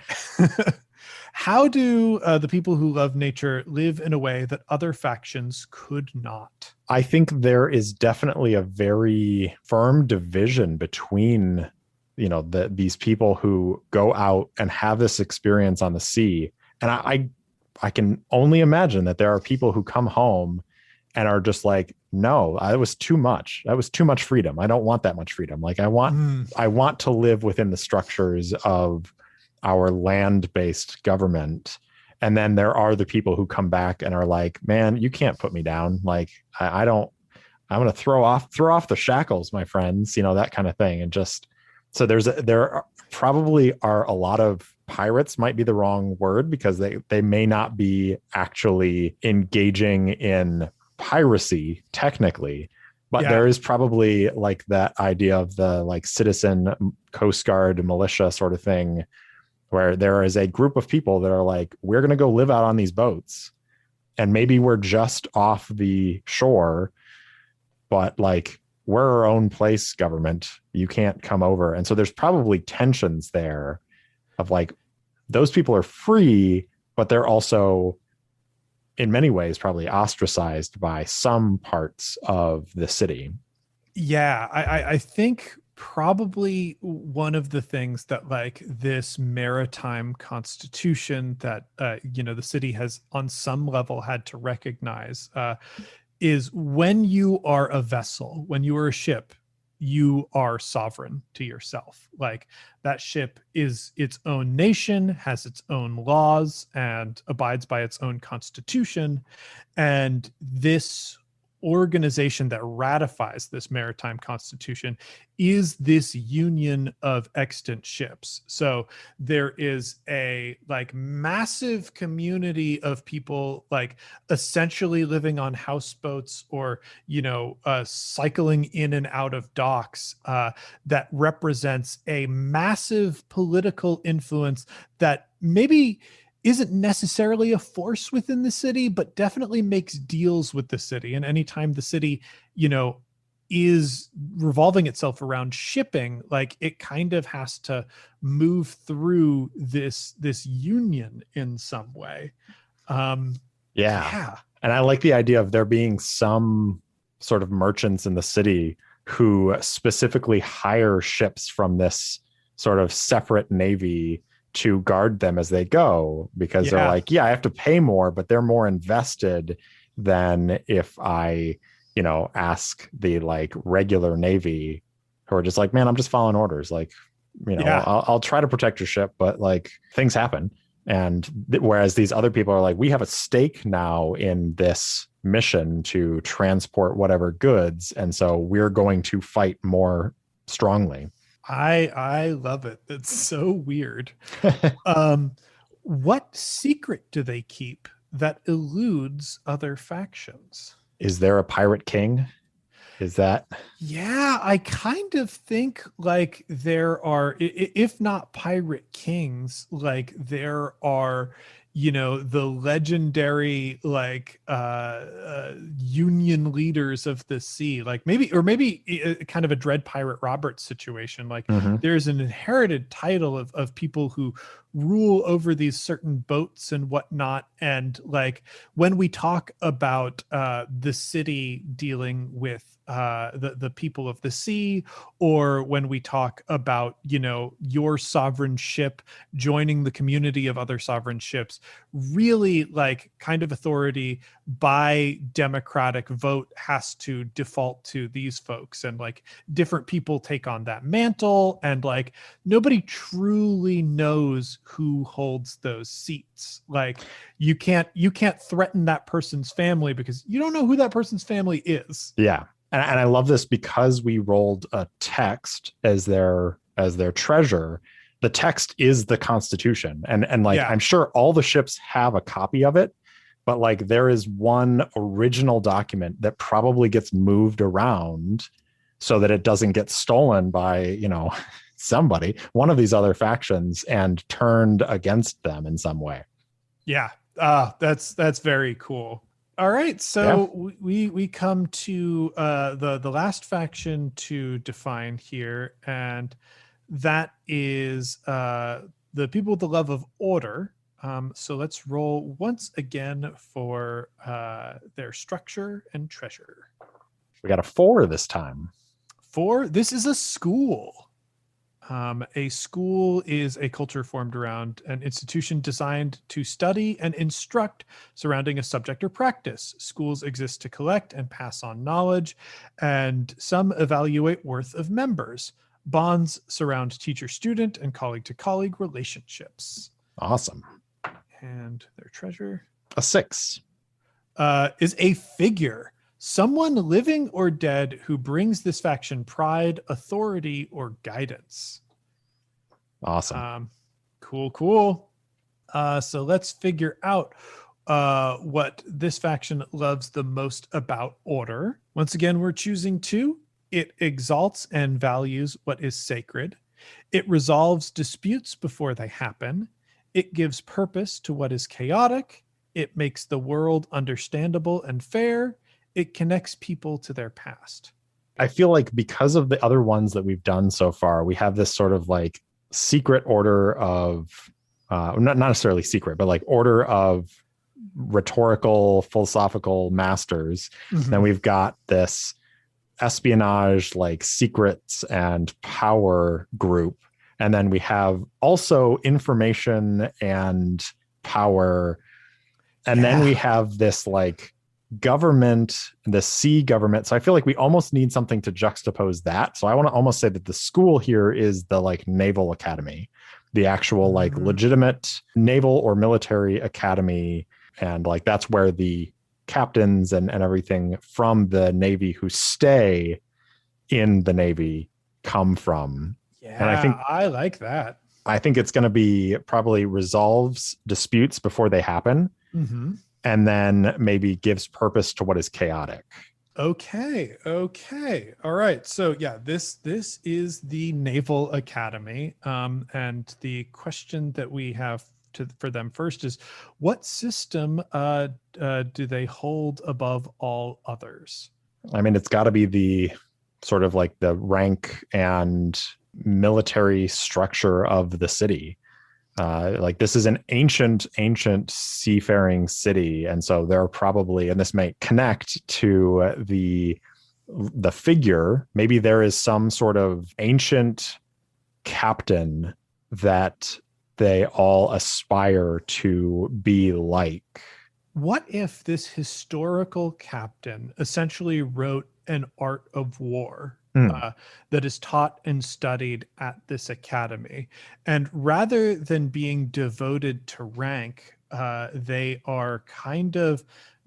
How do the people who love nature live in a way that other factions could not? I think there is definitely a very firm division between, these people who go out and have this experience on the sea. And I can only imagine that there are people who come home and are just like, no, I was too much. That was too much freedom. I don't want that much freedom. Like I want to live within the structures of our land-based government. And then there are the people who come back and are like, man, you can't put me down. Like I'm going to throw off the shackles, my friends, that kind of thing. And just, so there probably are a lot of pirates, might be the wrong word, because they may not be actually engaging in piracy technically, but there is probably like that idea of the like citizen Coast Guard militia sort of thing, where there is a group of people that are like, we're going to go live out on these boats and maybe we're just off the shore, but like we're our own place, government, you can't come over. And so there's probably tensions there of like, those people are free, but they're also in many ways probably ostracized by some parts of the city. Yeah, I think probably one of the things that like this maritime constitution that the city has on some level had to recognize is when you are a vessel, when you are a ship, you are sovereign to yourself. Like that ship is its own nation, has its own laws, and abides by its own constitution. And this organization that ratifies this maritime constitution is this union of extant ships. So there is a like massive community of people like essentially living on houseboats or cycling in and out of docks that represents a massive political influence that maybe isn't necessarily a force within the city, but definitely makes deals with the city. And anytime the city, is revolving itself around shipping, like it kind of has to move through this union in some way. Yeah. And I like the idea of there being some sort of merchants in the city who specifically hire ships from this sort of separate navy to guard them as they go, because they're like, I have to pay more, but they're more invested than if I, ask the like regular Navy who are just like, man, I'm just following orders. Like, I'll try to protect your ship, but like things happen. And whereas these other people are like, we have a stake now in this mission to transport whatever goods. And so we're going to fight more strongly. I love it. It's so weird. What secret do they keep that eludes other factions? Is there a pirate king? Is that? Yeah, I kind of think like there are, if not pirate kings, like there are, the legendary like union leaders of the sea, like maybe kind of a Dread Pirate Roberts situation. Like there's an inherited title of people who rule over these certain boats and whatnot. And like when we talk about the city dealing with the people of the sea, or when we talk about your sovereign ship joining the community of other sovereign ships, really like kind of authority by democratic vote has to default to these folks, and like different people take on that mantle, and like nobody truly knows who holds those seats. Like you can't threaten that person's family because you don't know who that person's family is. Yeah. And I love this because we rolled a text as their treasure. The text is the Constitution. And like, Yeah. I'm sure all the ships have a copy of it, but like there is one original document that probably gets moved around so that it doesn't get stolen by, somebody, one of these other factions, and turned against them in some way. Yeah. That's very cool. All right, so we come to the last faction to define here, and that is the people with the love of order. So let's roll once again for their structure and treasure. We got a 4 this time. 4. This is a school. A school is a culture formed around an institution designed to study and instruct surrounding a subject or practice. Schools exist to collect and pass on knowledge, and some evaluate worth of members. Bonds surround teacher-student and colleague-to-colleague relationships. Awesome. And their treasure? A 6. Is a figure. Someone living or dead who brings this faction pride, authority, or guidance. Awesome. Cool. So let's figure out what this faction loves the most about order. Once again, we're choosing 2. It exalts and values what is sacred. It resolves disputes before they happen. It gives purpose to what is chaotic. It makes the world understandable and fair. It connects people to their past. I feel like because of the other ones that we've done so far, we have this sort of like secret order of, not necessarily secret, but like order of rhetorical, philosophical masters. Mm-hmm. Then we've got this espionage, like secrets and power group. And then we have also information and power. And then we have this like government, the sea government. So I feel like we almost need something to juxtapose that. So I want to almost say that the school here is the like naval academy, the actual like legitimate naval or military academy. And like that's where the captains and everything from the Navy who stay in the Navy come from. Yeah, and I like that. I think it's going to be probably resolves disputes before they happen. Mm-hmm. And then maybe gives purpose to what is chaotic. Okay. All right. So yeah, this is the Naval Academy. And the question that we have for them first is, what system do they hold above all others? I mean, it's got to be the sort of like the rank and military structure of the city. Like this is an ancient seafaring city. And so there are probably, and this may connect to the figure, maybe there is some sort of ancient captain that they all aspire to be like. What if this historical captain essentially wrote an art of war that is taught and studied at this academy? And rather than being devoted to rank, they are kind of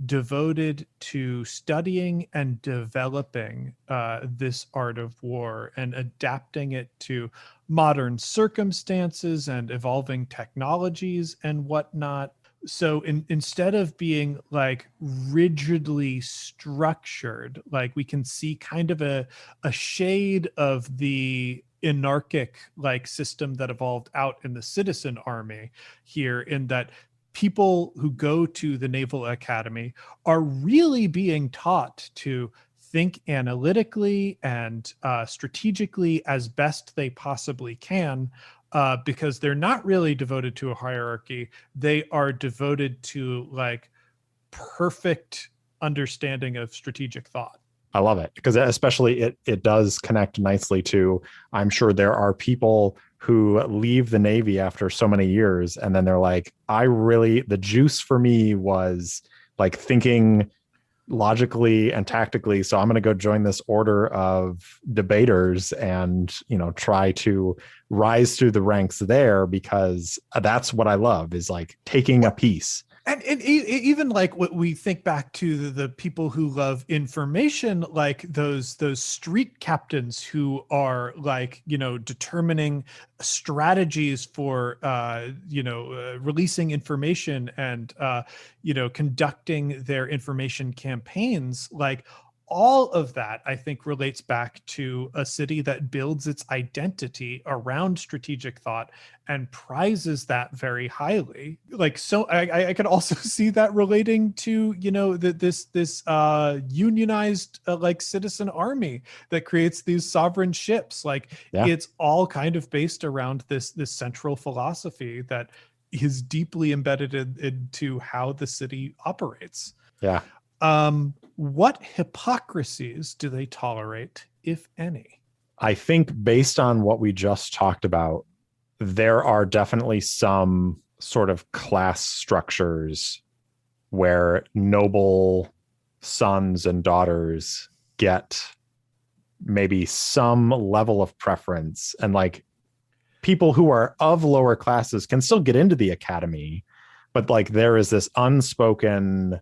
devoted to studying and developing this art of war and adapting it to modern circumstances and evolving technologies and whatnot. So instead of being like rigidly structured, like we can see kind of a shade of the anarchic like system that evolved out in the citizen army here, in that people who go to the Naval Academy are really being taught to think analytically and strategically as best they possibly can. Because they're not really devoted to a hierarchy. They are devoted to like perfect understanding of strategic thought. I love it because especially it does connect nicely to, I'm sure there are people who leave the Navy after so many years and then they're like, the juice for me was like thinking logically and tactically. So I'm going to go join this order of debaters and, try to rise through the ranks there, because that's what I love, is like taking a piece. And even like what we think back to the people who love information, like those street captains who are like, determining strategies for, releasing information and, conducting their information campaigns. Like all of that, I think, relates back to a city that builds its identity around strategic thought and prizes that very highly. Like, so I could also see that relating to, this unionized like citizen army that creates these sovereign ships. Like it's all kind of based around this central philosophy that is deeply embedded into how the city operates. Yeah. What hypocrisies do they tolerate, if any? I think based on what we just talked about, there are definitely some sort of class structures where noble sons and daughters get maybe some level of preference, and like people who are of lower classes can still get into the academy, but like there is this unspoken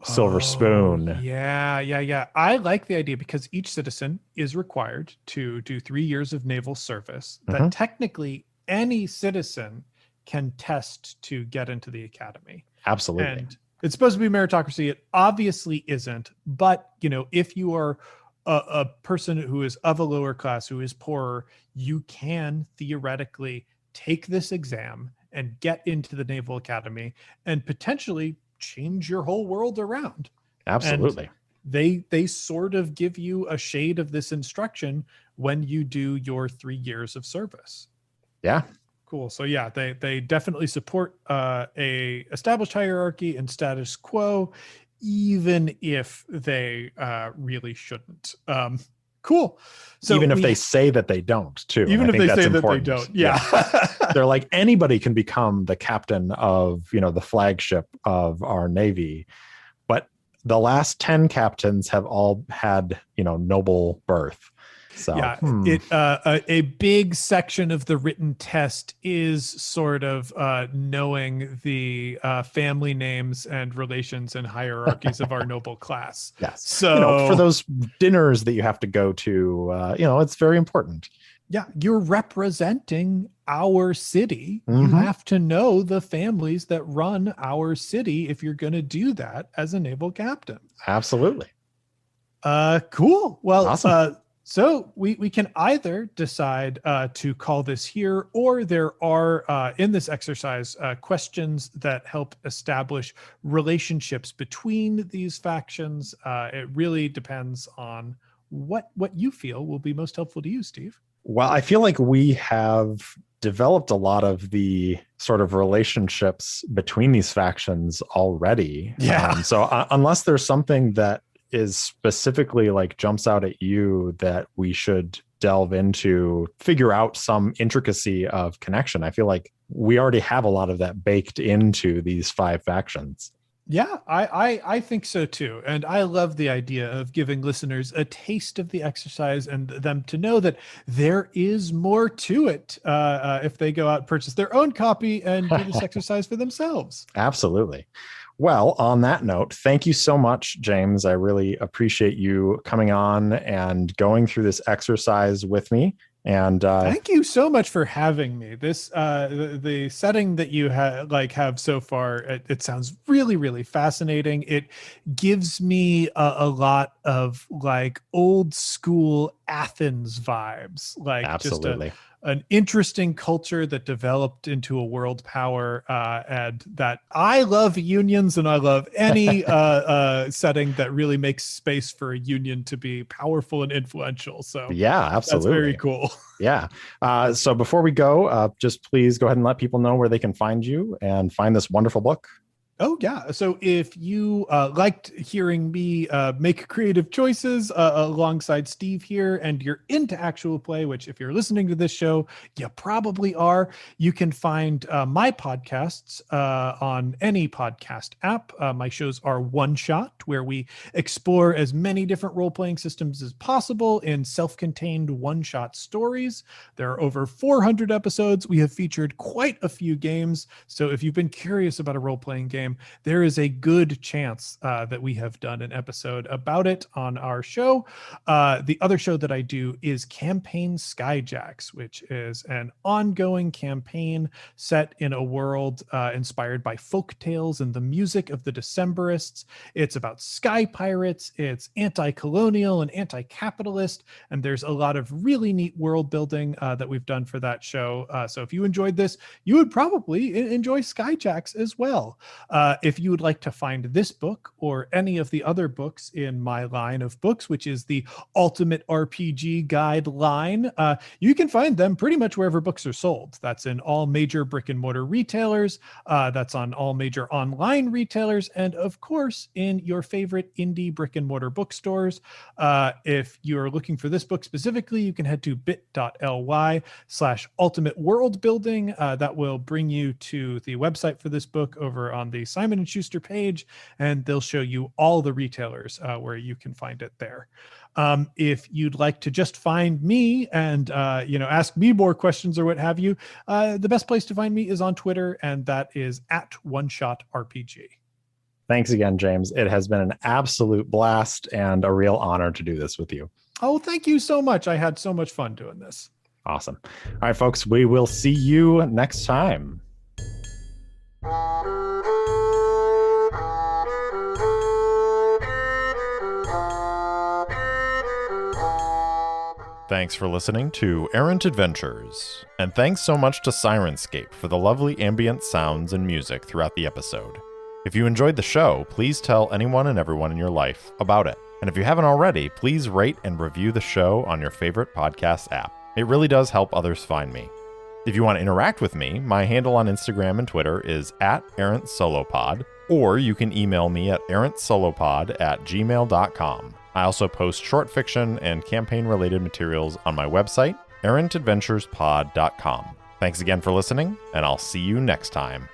silver spoon. Yeah. I like the idea because each citizen is required to do 3 years of naval service. That technically any citizen can test to get into the academy. Absolutely. And it's supposed to be meritocracy. It obviously isn't. But, if you are a person who is of a lower class, who is poorer, you can theoretically take this exam and get into the Naval Academy and potentially change your whole world around. Absolutely. And they sort of give you a shade of this instruction when you do your 3 years of service. Yeah. Cool. So yeah, they definitely support a established hierarchy and status quo, even if they really shouldn't. Cool. So even if they say that they don't, too. Even if they say that they don't. Yeah. They're like, anybody can become the captain of, the flagship of our Navy. But the last 10 captains have all had, noble birth. So a big section of the written test is sort of knowing the family names and relations and hierarchies of our noble class. Yes. So for those dinners that you have to go to, it's very important. Yeah, you're representing our city. You have to know the families that run our city if you're going to do that as a naval captain. Absolutely. Cool. Well, awesome. So we can either decide to call this here, or there are in this exercise questions that help establish relationships between these factions. It really depends on what you feel will be most helpful to you, Steve. Well, I feel like we have developed a lot of the sort of relationships between these factions already. Yeah. So unless there's something that is specifically like jumps out at you that we should delve into, figure out some intricacy of connection, I feel like we already have a lot of that baked into these 5 factions. Yeah, I think so too. And I love the idea of giving listeners a taste of the exercise and them to know that there is more to it if they go out and purchase their own copy and do this exercise for themselves. Absolutely. Well, on that note, thank you so much, James. I really appreciate you coming on and going through this exercise with me. And thank you so much for having me. This the setting that you have so far, it sounds really, really fascinating. It gives me a lot of like old school Athens vibes, like absolutely. Just an interesting culture that developed into a world power, and that I love unions, and I love any setting that really makes space for a union to be powerful and influential. So yeah, absolutely. That's very cool. Yeah. So before we go, just please go ahead and let people know where they can find you and find this wonderful book. Oh, yeah. So if you liked hearing me make creative choices alongside Steve here, and you're into actual play, which if you're listening to this show, you probably are, you can find my podcasts on any podcast app. My shows are One Shot, where we explore as many different role-playing systems as possible in self-contained one-shot stories. There are over 400 episodes. We have featured quite a few games. So if you've been curious about a role-playing game, there is a good chance that we have done an episode about it on our show. The other show that I do is Campaign Skyjacks, which is an ongoing campaign set in a world inspired by folk tales and the music of the Decemberists. It's about sky pirates, it's anti-colonial and anti-capitalist, and there's a lot of really neat world building that we've done for that show. So if you enjoyed this, you would probably enjoy Skyjacks as well. If you would like to find this book or any of the other books in my line of books, which is the Ultimate RPG Guide line, you can find them pretty much wherever books are sold. That's in all major brick and mortar retailers. That's on all major online retailers. And of course, in your favorite indie brick and mortar bookstores. If you're looking for this book specifically, you can head to bit.ly/ultimate world building. That will bring you to the website for this book over on the Simon & Schuster page, and they'll show you all the retailers where you can find it there. If you'd like to just find me and ask me more questions or what have you, the best place to find me is on Twitter, and that is @OneShotRPG. Thanks again, James. It has been an absolute blast and a real honor to do this with you. Oh, thank you so much. I had so much fun doing this. Awesome. All right, folks, we will see you next time. Thanks for listening to Errant Adventures, and thanks so much to Syrinscape for the lovely ambient sounds and music throughout the episode. If you enjoyed the show, please tell anyone and everyone in your life about it. And if you haven't already, please rate and review the show on your favorite podcast app. It really does help others find me. If you want to interact with me, my handle on Instagram and Twitter is @ErrantSoloPod, or you can email me at errantsolopod@gmail.com. I also post short fiction and campaign-related materials on my website, errantadventurespod.com. Thanks again for listening, and I'll see you next time.